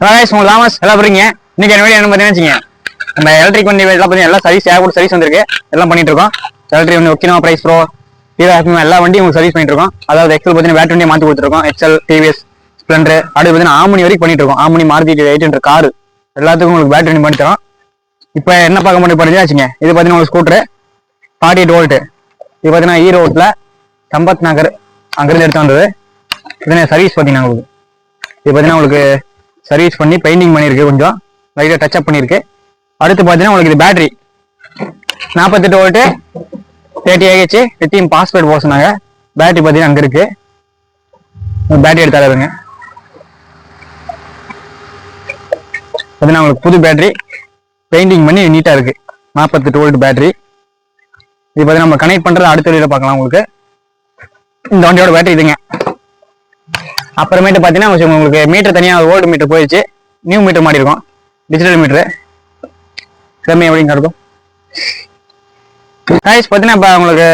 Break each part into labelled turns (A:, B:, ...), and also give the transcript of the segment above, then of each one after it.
A: உங்க லாமஸ் எல்லாம் போறீங்க. இன்னைக்கு என்ன வீடியோ என்ன பார்த்தீங்கன்னா நம்ம எலக்ட்ரிக் வண்டி எல்லாம் பார்த்தீங்கன்னா எல்லாம் சர்வீஸ் வந்திருக்கு, எல்லாம் பண்ணிட்டு இருக்கோம். எலக்ட்ரிக் வண்டி ஒக்கினவா பிரைஸ் ப்ரோ ஹீரோ எல்லா வண்டியும் உங்களுக்கு சர்வீஸ் பண்ணிட்டு இருக்கோம். அதாவது எக்ஸல் பார்த்தீங்கன்னா பேட்டரி வண்டியை மாற்றி கொடுத்துருக்கோம். எக்ஸல், டிவிஎஸ், ஸ்ப்ளெண்டர், அடுத்து பார்த்தீங்கன்னா ஆமணி வரைக்கும் பண்ணிட்டு இருக்கோம். ஆமணி, மாருதி 800 காரு எல்லாத்துக்கும் உங்களுக்கு பேட்டரி வண்டி பண்ணி தரோம். இப்போ என்ன பார்க்க முடியும் பார்த்தீங்கன்னா இது பார்த்தீங்கன்னா உங்களுக்கு ஸ்கூட்டரு 48 வோல்ட். இது பார்த்தீங்கன்னா ஈரோட்டில் சம்பத் நகர் அங்கிருந்து எடுத்து வந்தது. இதுனா சர்வீஸ் பார்த்தீங்கன்னா உங்களுக்கு இது பார்த்தீங்கன்னா உங்களுக்கு சர்வீஸ் பண்ணி பெயிண்டிங் பண்ணியிருக்கு, கொஞ்சம் லைட்டாக டச் பண்ணியிருக்கு. அடுத்து பார்த்தீங்கன்னா உங்களுக்கு இது battery 48 volt 30 AH lithium phosphate போக சொன்னாங்க. பேட்டரி பார்த்தீங்கன்னா அங்கே இருக்கு, பேட்டரி எடுத்து தராதுங்க. பார்த்தீங்கன்னா உங்களுக்கு புது பேட்டரி பெயிண்டிங் பண்ணி நீட்டாக இருக்கு. 48 வோல்ட் பேட்டரி. இது பார்த்தீங்கன்னா நம்ம கனெக்ட் பண்ணுறது அடுத்த வீடியோவில் பார்க்கலாம். உங்களுக்கு இந்த வண்டியோட பேட்டரி இதுங்க. அப்புறமேட்டு பார்த்தீங்கன்னா உங்களுக்கு மீட்டர் தனியாக ஓல்டு மீட்டர் போயிடுச்சு, நியூ மீட்டர் மாடி இருக்கும், டிஜிட்டல் மீட்டரு கம்மி எப்படின்னு இருக்கும். பார்த்தீங்கன்னா இப்போ உங்களுக்கு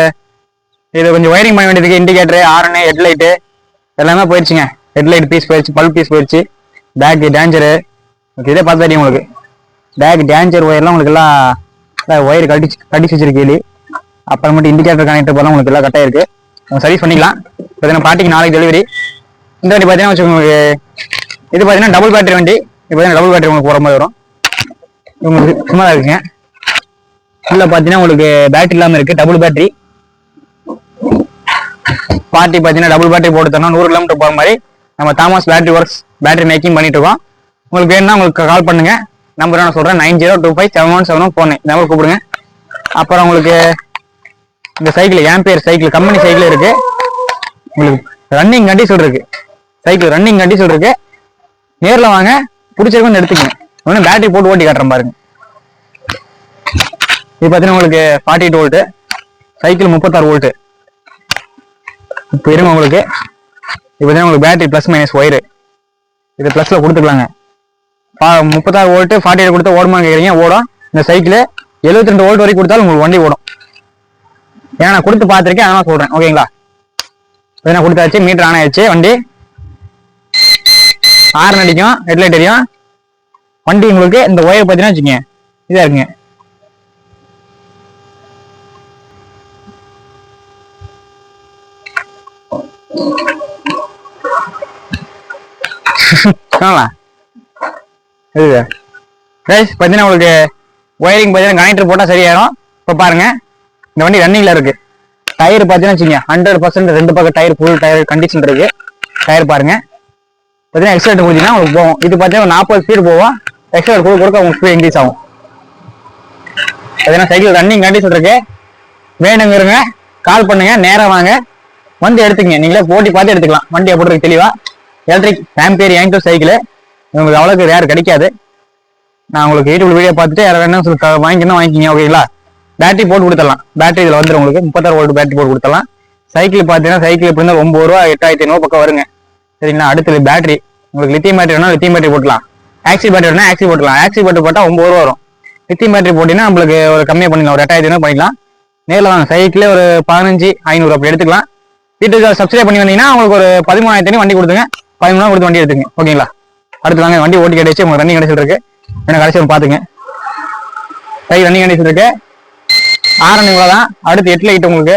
A: இது கொஞ்சம் ஒயரிங் பண்ண வேண்டியதுக்கு இண்டிகேட்டரு, ஆர்என், ஹெட்லைட்டு எல்லாமே போயிடுச்சுங்க. ஹெட்லைட் பீஸ் போயிடுச்சு, பல்ப் பீஸ் போயிடுச்சு, பேக் டேஞ்சரு இதே பார்த்து தெரியும் உங்களுக்கு. பேக் டேஞ்சர் ஒயர்லாம் உங்களுக்கு எல்லாம் ஒயர் கடிச்சு வச்சிருக்கு கேள்வி. அப்புறமேட்டு இண்டிகேட்டர் கனெக்டர் போலாம் உங்களுக்கு எல்லாம் கட்டாக இருக்கு, சர்வீஸ் பண்ணிக்கலாம். பார்த்தீங்கன்னா பாட்டிக்கு நாளைக்கு டெலிவரி. இந்த வண்டி பார்த்தீங்கன்னா உங்களுக்கு இது பார்த்தீங்கன்னா டபுள் பேட்டரி வண்டி. இப்போ பார்த்தீங்கன்னா டபுள் பேட்டரி உங்களுக்கு போகிற மாதிரி வரும். உங்களுக்கு சும்மா தான் இருக்குங்க. உள்ள பார்த்தீங்கன்னா உங்களுக்கு பேட்டரி இல்லாமல் இருக்கு, டபுள் பேட்டரி. பார்ட்டி பார்த்தீங்கன்னா டபுள் பேட்டரி போட்டு தரணும், 100 கிலோமீட்டர் போகிற மாதிரி நம்ம Thomas battery works battery making பண்ணிட்டு இருக்கோம். உங்களுக்கு வேணும்னா உங்களுக்கு கால் பண்ணுங்க. நம்பர் நான் சொல்கிறேன் 9025717149 இந்த நம்பர் கூப்பிடுங்க. அப்புறம் உங்களுக்கு இந்த cycle ampere cycle company cycle இருக்கு. உங்களுக்கு ரன்னிங் கண்டிஷன் இருக்கு, சைக்கிள் ரன்னிங் கண்டிஷன் இருக்கு. நேரில் வாங்க, பிடிச்சிருக்குன்னு எடுத்துக்கங்க. ஒன்றும் பேட்டரி போட்டு ஓட்டி காட்டுறேன் பாருங்க. இது பார்த்தீங்கன்னா உங்களுக்கு 48 வோல்ட்டு சைக்கிள் 36 வோல்ட்டு. இப்போ இருங்க உங்களுக்கு இது பார்த்தீங்கன்னா உங்களுக்கு பேட்டரி ப்ளஸ் மைனஸ் ஒயரு இது ப்ளஸில் கொடுத்துக்கலாங்க. 36 வோல்ட்டு 48 கொடுத்தா ஓடுமான்னு கேட்குறீங்க, ஓடும். இந்த சைக்கிள் 72 வோல்ட் வரைக்கும் கொடுத்தாலும் உங்களுக்கு வண்டி ஓடும். ஏன்னா நான் கொடுத்து பார்த்துருக்கேன், அதனால சொல்கிறேன். ஓகேங்களா? இதெல்லாம் கொடுத்தாச்சு, மீட்டர் ஆன் ஆயிடுச்சு. வண்டி ஹார்ன் அடிக்கும், ஹெட்லைட் எரியும். வண்டி உங்களுக்கு இந்த ஒயர் பார்த்தீங்கன்னா வச்சுக்கோங்க இதாக இருக்குங்க. பார்த்தீங்கன்னா உங்களுக்கு ஒயரிங் பார்த்தீங்கன்னா கனெக்டர் போட்டால் சரியாயிரும். இப்போ பாருங்க இந்த வண்டி ரன்னிங்ல இருக்கு. டயர் பார்த்தீங்கன்னா வச்சுக்கோங்க 100% ரெண்டு பக்கம் டயர் ஃபுல் டயர் கண்டிஷன் இருக்கு. டயர் பாருங்க பார்த்தீங்கன்னா எக்ஸலேட்டர் கொடுத்தீங்கன்னா உங்களுக்கு போகும். இது பார்த்தீங்கன்னா 40 ஸ்பீடு போகும். எக்ஸலேட்டர் கொடுக்க உங்களுக்கு ஸ்பீட் இன்க்ரீஸ் ஆகும். பார்த்தீங்கன்னா சைக்கிள் ரன்னிங் கண்டிஷன் இருக்கு. வேணுங்கிறங்க கால் பண்ணுங்க, நேரம் வாங்க வந்து எடுத்துக்கங்க. நீங்களே போட்டி பார்த்து எடுத்துக்கலாம். வண்டி எப்படி இருக்கு தெளிவா. எலக்ட்ரிக் ஆம்பியர் ஏங்கல் சைக்கிள் உங்களுக்கு அவ்வளோக்கு ரேர் கிடைக்காது. நான் உங்களுக்கு யூடியூப் வீடியோ பார்த்துட்டு யாரை வேணும் வாங்கிக்கிங்க. ஓகேங்களா? பேட்டரி போட்டு கொடுத்துடலாம். பேட்டரி இதில் வந்துடும் உங்களுக்கு 36 வோல்ட் பேட்டரி போட்டு கொடுத்துடலாம். சைக்கிள் பார்த்தீங்கன்னா சைக்கிள் எப்படி இருந்தால் 9 ரூபா 8500 பக்கம் வருங்க. சரிங்களா? அடுத்தது பேட்டரி உங்களுக்கு லித்தியம் பேட்டரி வேணா லித்தியம் பேட்டரி போட்டலாம். ஆக்சி பேட்டரி வேணா ஆக்சி போட்டலாம். ஆக்சி பேட்டரி போட்டால் 9 ரூபா வரும். லித்தியம் பேட்டரி போட்டிங்கன்னா நம்மளுக்கு ஒரு கம்மியாக பண்ணிடலாம், ஒரு 8500 பண்ணிக்கலாம். நேரில் வாங்க, சைக்கிளே ஒரு 15500 அப்படி எடுத்துக்கலாம். வீட்டுக்கு சப்ஸ்கிரைப் பண்ணி வந்தீங்கன்னா உங்களுக்கு ஒரு 13000 வண்டி கொடுத்துங்க. 13 கொடுத்து வண்டி எடுத்துங்க. ஓகேங்களா? அடுத்து வாங்க, வண்டி ஓட்டி கிடைச்சி உங்களுக்கு ரன்னிங் கண்டிஷன் இருக்கு. எனக்கு கடைசி ஒன்று பார்த்துங்க. கை ரன்னிங் கண்டிஷன் இருக்கு. ஆரன் இவ்வளோதான். அடுத்து ஹெட்லைட் உங்களுக்கு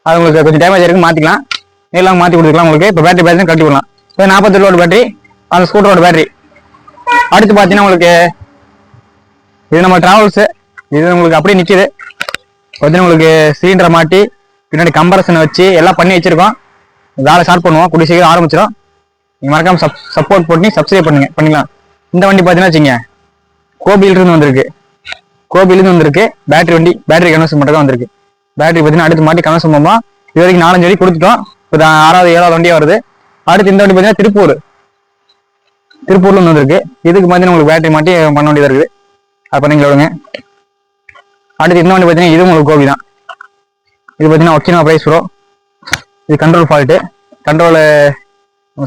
A: அது உங்களுக்கு கொஞ்சம் டேமேஜ் இருக்கு, மாற்றிக்கலாம். நேரில் மாற்றி கொடுத்துக்கலாம் உங்களுக்கு. இப்போ பேட்டரி கட்டி விடலாம். இப்போ 48 வோல்ட் பேட்டரி அந்த ஸ்கூட்டரோட பேட்டரி. அடுத்து பார்த்தீங்கன்னா உங்களுக்கு இது நம்ம டிராவல்ஸு இது உங்களுக்கு அப்படியே நிற்கிது. பார்த்தீங்கன்னா உங்களுக்கு சிலிண்டரை மாட்டி பின்னாடி கம்பரசனை வச்சு எல்லாம் பண்ணி வச்சிருக்கோம். வேலை ஸ்டார்ட் பண்ணுவோம், கூடிய சீக்கிரம் ஆரம்பிச்சிடும். நீங்கள் மறக்காம சப்போர்ட் பண்ணி சப்ஸ்கிரைப் பண்ணிக்கலாம். இந்த வண்டி பார்த்தீங்கன்னா வச்சுங்க கோபிலிருந்து வந்திருக்கு. பேட்டரி வண்டி, பேட்டரி கன்வர்ஷன் மட்டும் தான் வந்திருக்கு. பேட்டரி பார்த்தீங்கன்னா அடுத்து மாட்டி கன்வர்ஷன் பண்ணுவோம். இது வரைக்கும் 4-5 வரைக்கும் கொடுத்துட்டோம். இப்போ 6வது 7வது வண்டியாக வருது. அடுத்து இந்த வண்டி பார்த்தீங்கன்னா திருப்பூர்ல ஒன்று வந்திருக்கு. இதுக்கு பார்த்தீங்கன்னா உங்களுக்கு பேட்டரி மாட்டி பண்ண வேண்டியதாக இருக்குது. அது பண்ணிங்களா விடுங்க. அடுத்து இந்த வண்டி பார்த்தீங்கன்னா இது உங்களுக்கு கோபி தான். இது பார்த்தீங்கன்னா ஒக்கினவா பிரைஸ் ப்ரோ. இது கண்ட்ரோல் ஃபால்ட்டு. கண்ட்ரோலு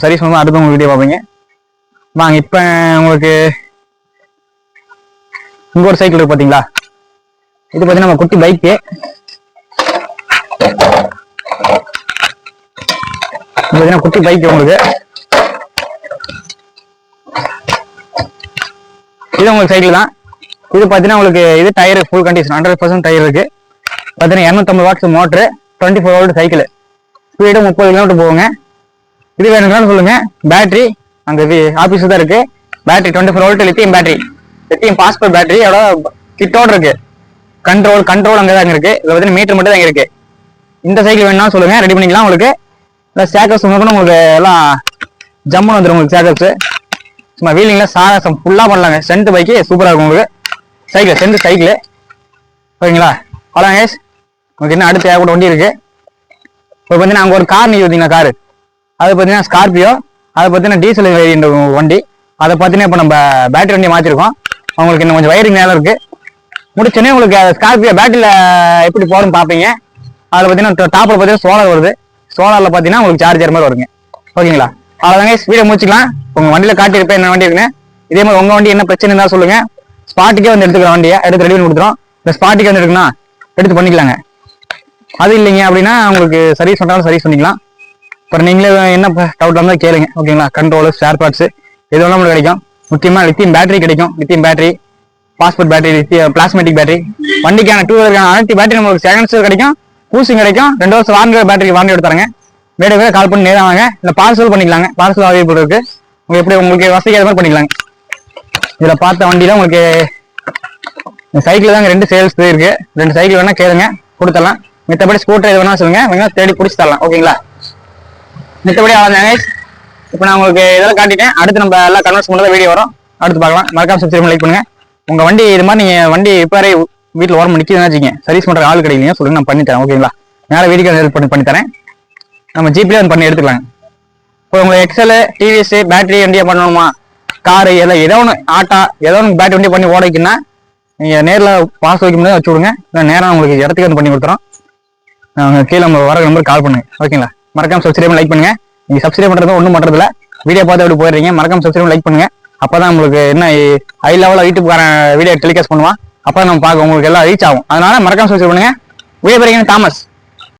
A: சர்வீஸ் பண்ணும்போது அடுத்து உங்களுக்கு வீடியோ பார்ப்பீங்க. வாங்க இப்போ உங்களுக்கு இங்கே ஒரு சைக்கிள் இருக்கு பார்த்தீங்களா. இது பார்த்தீங்கன்னா நம்ம குட்டி பைக்கு. பார்த்தீங்கன்னா குட்டி பைக் உங்களுக்கு இது உங்களுக்கு சைக்கிள் தான். இது பார்த்தீங்கன்னா உங்களுக்கு இது டயர் ஃபுல் கண்டிஷன் 100% டயர் இருக்கு. பார்த்தீங்கன்னா 250 watts motor, 24 volt cycle, speed 30 kilometre போகுங்க. இது வேணும்னாலும் சொல்லுங்க. பேட்டரி அங்கே ஆஃபீஸில் தான் இருக்கு. Battery 24 volt lithium battery, lithium phosphor battery கிட்டோட இருக்கு. கண்ட்ரோல் அங்கே தான் இருக்கு. இதில் பார்த்தீங்கன்னா மீட்டர் மட்டும் தான் இருக்கு. இந்த சைக்கிள் வேணும்னா சொல்லுங்க, ரெடி பண்ணிக்கலாம். உங்களுக்கு இல்லை சேக்கப்ஸ் உங்களுக்கு எல்லாம் ஜம்முன்னு வந்துடும். உங்களுக்கு சேக்கப்ஸ் சும்மா வீலிங்ல சாகசம் ஃபுல்லாக பண்ணலாங்க. சென்ட் பைக்கு சூப்பராக இருக்கும் உங்களுக்கு. சைக்கிள் சென்ட் சைக்கிள் ஓகேங்களா. அவ்வளோங்க கேஸ். உங்களுக்கு என்ன அடுத்து கூட வண்டி இருக்கு. இப்போ பார்த்தீங்கன்னா அங்கே ஒரு கார் நீங்க பார்த்தீங்கன்னா காரு, அது பார்த்தீங்கன்னா ஸ்கார்பியோ, அதை பார்த்தீங்கன்னா டீசல் வேரியண்ட் வண்டி. அதை பார்த்தீங்கன்னா இப்போ நம்ம பேட்டரி வண்டியை மாற்றிருக்கோம். அவங்களுக்கு இன்னும் கொஞ்சம் வயரிங் நேரம் இருக்கு. முடிச்சோன்னே உங்களுக்கு ஸ்கார்பியோ பேட்டரியில் எப்படி போகணும்னு பார்ப்பீங்க. அதில் பார்த்தீங்கன்னா டாப்பில் பார்த்தீங்கன்னா சோலார் வருது. சோலாரில் பார்த்தீங்கன்னா உங்களுக்கு சார்ஜர் மாதிரி வருங்க. ஓகேங்களா. அவ்வளோதாங்க வீடியோ முடிச்சுக்கலாம். உங்கள் வண்டியில் காட்டியிருப்பேன் என்ன வண்டி இருக்குன்னு. இதே மாதிரி உங்கள் வண்டி என்ன பிரச்சனை இருந்தால் சொல்லுங்க. ஸ்பாட்டுக்கே வந்து எடுத்துக்கிற வண்டியை எடுத்து ரெடி பண்ணி கொடுத்துரும். இந்த ஸ்பாட்டுக்கே வந்து எடுக்கணும் எடுத்து பண்ணிக்கலாங்க. அது இல்லைங்க அப்படின்னா உங்களுக்கு சர்வீஸ் பண்ணாலும் சர்வீஸ் பண்ணிக்கலாம். அப்புறம் நீங்களே என்ன டவுட் இருந்தால் கேளுங்க. ஓகேங்களா. கண்ட்ரோலு, ஸ்பேர் பார்ட்ஸ் எது வேணாலும் நம்மளுக்கு கிடைக்கும். முக்கியமாக லித்தியம் பேட்டரி கிடைக்கும். லித்தியம் பேட்டரி, பாஸ்போர்ட் பேட்டரி, பிளாஸ்மேட்டிக் பேட்டரி, வண்டிக்கான 2 வீலருக்கான அனைத்து பேட்டரி நம்மளுக்கு செகண்ட்ஸ் கிடைக்கும். பூசிங் கிடைக்கும். 2 வருஷம் வாரண்டி பேட்டரி வாரண்டி எடுத்துறாங்க. வேற கால் பண்ணி நேரம் வாங்க. இல்லை பார்சல் பண்ணிக்கலாங்க. பார்சல் அவைலபிள் இருக்கு. எப்படி உங்களுக்கு வசதிக்கு ஏற்ற மாதிரி பண்ணிக்கலாங்க. இதில் பார்த்த வண்டியில உங்களுக்கு சைக்கிள் தாங்க 2 சேல்ஸ் இருக்கு. 2 சைக்கிள் வேணா கேளுங்க, கொடுத்துடலாம். மித்தபடி ஸ்கூட்டர் எது வேணா சொல்லுங்க, வேணா தேடி பிடிச்சி தரலாம். ஓகேங்களா. மித்தபடி அவ்வளோதாங்க. இப்போ நான் உங்களுக்கு இதெல்லாம் காட்டிட்டேன். அடுத்து நம்ம எல்லாம் கன்வெர்ஸ் பண்ணதான் வீடியோ வரும். அடுத்து பார்க்கலாம். மறக்காம சப்ஸ்கிரைப் லைக் பண்ணுங்க. உங்க வண்டி இது மாதிரி நீங்க வண்டி ரிப்பேர் வீட்டில் ஓரம் நிற்கிதுன்னு வச்சுங்க, சர்வீஸ் பண்ற ஆள் கிடைக்கலைங்க சொல்லுங்க, நான் பண்ணி தரேன். ஓகேங்களா. மேலே வீடியோ ஹெல்ப் பண்ணி தரேன். நம்ம ஜிபிலே பண்ணி எடுத்துக்கலாங்க. இப்போ உங்களுக்கு எக்ஸல், டிவிஎஸ் பேட்டரி வண்டியை பண்ணணுமா, காரு எல்லாம் ஏதோ ஒன்று, ஆட்டா ஏதோ ஒன்று பேட்டரி வண்டியை பண்ணி ஓடைக்குன்னா நீங்கள் நேரில் பாஸ் வைக்க முடியாது வச்சு விடுங்க. இல்லை நேரம் உங்களுக்கு இடத்துக்கு வந்து பண்ணி கொடுத்துறோம். நாங்கள் கீழே நம்ம வர நம்பருக்கு கால் பண்ணுங்க. ஓகேங்களா. மறக்காம சப்ஸ்கிரைப் லைக் பண்ணுங்க. நீங்கள் சப்ஸ்கிரைப் பண்ணுறது ஒன்றும் பண்ணுறதில்ல, வீடியோ பார்த்து அப்படி போயிடுறீங்க. மறக்காம சப்ஸ்கிரைப் லைக் பண்ணுங்க. அப்போ தான் உங்களுக்கு என்ன ஹை லெவலில் யூடியூப்காரன் வீடியோ டெலிகாஸ்ட் பண்ணுவான். அப்போ நம்ம பார்க்க உங்களுக்கு எல்லாம் ரீச் ஆகும். அதனால மறக்காம சப்ஸ்கிரைப் பண்ணுங்க. வீடியோ பாருங்க. தாமஸ்.